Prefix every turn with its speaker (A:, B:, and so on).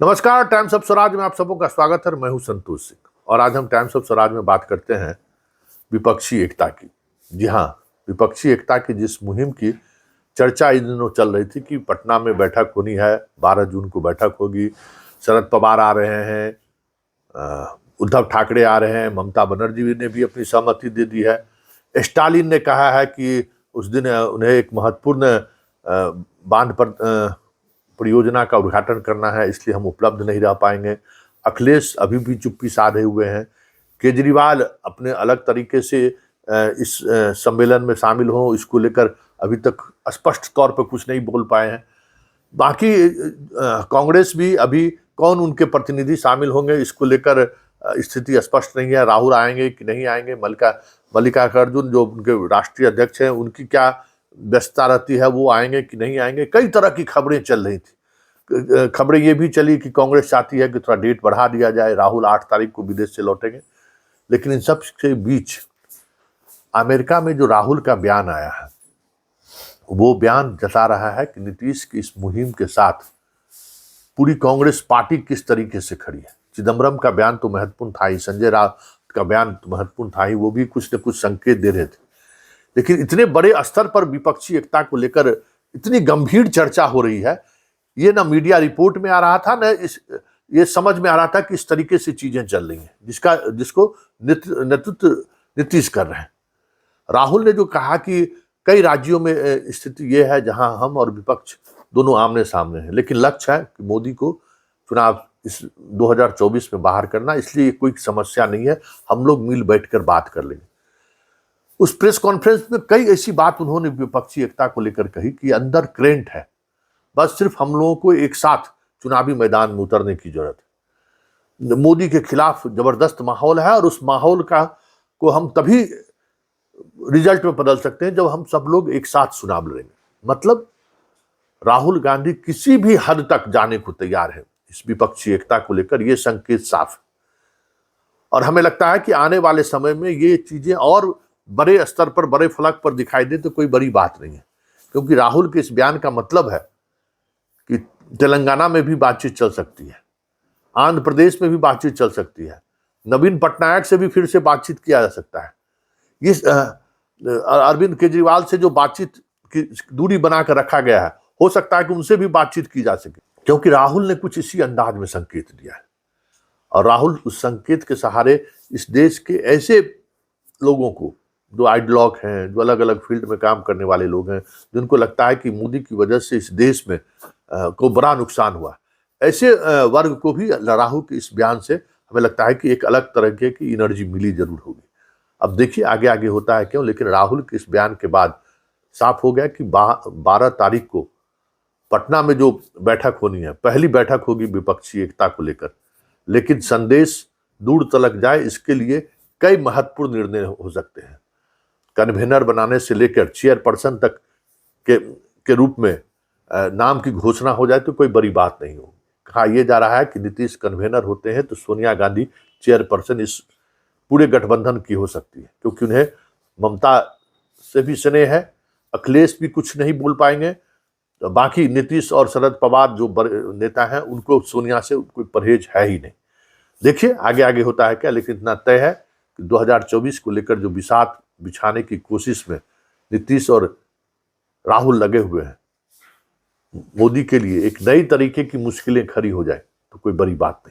A: नमस्कार, times of Swaraj में आप सबों का स्वागत है। मैं हूं संतोष सिंह और आज हम टाइम्स ऑफ स्वराज में बात करते हैं विपक्षी एकता की। जी हाँ, विपक्षी एकता की जिस मुहिम की चर्चा इन दिनों चल रही थी कि पटना में बैठक होनी है, 12 जून को बैठक होगी, शरद पवार आ रहे हैं, उद्धव ठाकरे आ रहे हैं, ममता बनर्जी ने भी अपनी सहमति दे दी है। स्टालिन ने कहा है कि उस दिन उन्हें एक महत्वपूर्ण बांध पर परियोजना का उद्घाटन करना है, इसलिए हम उपलब्ध नहीं रह पाएंगे। अखिलेश अभी भी चुप्पी साधे हुए हैं। केजरीवाल अपने अलग तरीके से इस सम्मेलन में शामिल हों, इसको लेकर अभी तक स्पष्ट तौर पर कुछ नहीं बोल पाए हैं। बाकी कांग्रेस भी अभी कौन उनके प्रतिनिधि शामिल होंगे, इसको लेकर स्थिति स्पष्ट नहीं है। राहुल आएंगे कि नहीं आएंगे, मल्लिकार्जुन जो उनके राष्ट्रीय अध्यक्ष हैं, उनकी क्या व्यस्तता रहती है, वो आएंगे कि नहीं आएंगे। कई तरह की खबरें चल रही थी। खबरें ये भी चली कि कांग्रेस चाहती है कि थोड़ा डेट बढ़ा दिया जाए, राहुल 8 तारीख को विदेश से लौटेंगे। लेकिन इन सब के बीच अमेरिका में जो राहुल का बयान आया है, वो बयान जता रहा है कि नीतीश की इस मुहिम के साथ पूरी कांग्रेस पार्टी किस तरीके से खड़ी है। चिदम्बरम का बयान तो महत्वपूर्ण था ही, संजय राउत का बयान तो महत्वपूर्ण था ही, वो भी कुछ न कुछ संकेत दे रहे थे। लेकिन इतने बड़े स्तर पर विपक्षी एकता को लेकर इतनी गंभीर चर्चा हो रही है, ये ना मीडिया रिपोर्ट में आ रहा था, न ये समझ में आ रहा था कि इस तरीके से चीजें चल रही हैं, जिसको नेतृत्व नीतीश कर रहे हैं। राहुल ने जो कहा कि कई राज्यों में स्थिति ये है जहां हम और विपक्ष दोनों आमने सामने हैं, लेकिन लक्ष्य है कि मोदी को चुनाव इस 2024 में बाहर करना, इसलिए कोई समस्या नहीं है, हम लोग मिल बैठकर बात कर लेंगे। उस प्रेस कॉन्फ्रेंस में कई ऐसी बात उन्होंने विपक्षी एकता को लेकर कही कि अंदर करेंट है, बस सिर्फ हम लोगों को एक साथ चुनावी मैदान में उतरने की जरूरत है। मोदी के खिलाफ जबरदस्त माहौल है और उस माहौल को हम तभी रिजल्ट में बदल सकते हैं जब हम सब लोग एक साथ चुनाव लड़ेंगे। मतलब राहुल गांधी किसी भी हद तक जाने को तैयार है इस विपक्षी एकता को लेकर, यह संकेत साफ है। और हमें लगता है कि आने वाले समय में ये चीजें और बड़े स्तर पर, बड़े फलक पर दिखाई दे तो कोई बड़ी बात नहीं है, क्योंकि राहुल के इस बयान का मतलब है कि तेलंगाना में भी बातचीत चल सकती है, आंध्र प्रदेश में भी बातचीत चल सकती है, नवीन पटनायक से भी फिर से बातचीत किया जा सकता है। इस अरविंद केजरीवाल से जो बातचीत की दूरी बनाकर रखा गया है, हो सकता है कि उनसे भी बातचीत की जा सके, क्योंकि राहुल ने कुछ इसी अंदाज में संकेत दिया है। और राहुल उस संकेत के सहारे इस देश के ऐसे लोगों को, जो आइडियलॉग हैं, जो अलग अलग फील्ड में काम करने वाले लोग हैं, जिनको लगता है कि मोदी की वजह से इस देश में को बड़ा नुकसान हुआ, ऐसे वर्ग को भी राहुल के इस बयान से हमें लगता है कि एक अलग तरह की एनर्जी मिली जरूर होगी। अब देखिए आगे आगे होता है क्यों, लेकिन राहुल के इस बयान के बाद साफ हो गया कि 12 तारीख को पटना में जो बैठक होनी है, पहली बैठक होगी विपक्षी एकता को लेकर, लेकिन संदेश दूर तलक जाए इसके लिए कई महत्वपूर्ण निर्णय हो सकते हैं। कन्वेनर बनाने से लेकर चेयरपर्सन तक के रूप में नाम की घोषणा हो जाए तो कोई बड़ी बात नहीं हो। कहा यह जा रहा है कि नीतीश कन्वेनर होते हैं तो सोनिया गांधी चेयरपर्सन इस पूरे गठबंधन की हो सकती है, क्योंकि उन्हें ममता से भी स्नेह है। अखिलेश भी कुछ नहीं बोल पाएंगे, बाकी नीतीश और शरद पवार जो बड़े नेता हैं, उनको सोनिया से कोई परहेज है ही नहीं। देखिए आगे आगे होता है क्या, लेकिन इतना तय है कि 2024 को लेकर जो बिसात बिछाने की कोशिश में नीतीश और राहुल लगे हुए हैं, मोदी के लिए एक नई तरीके की मुश्किलें खड़ी हो जाए तो कोई बड़ी बात नहीं।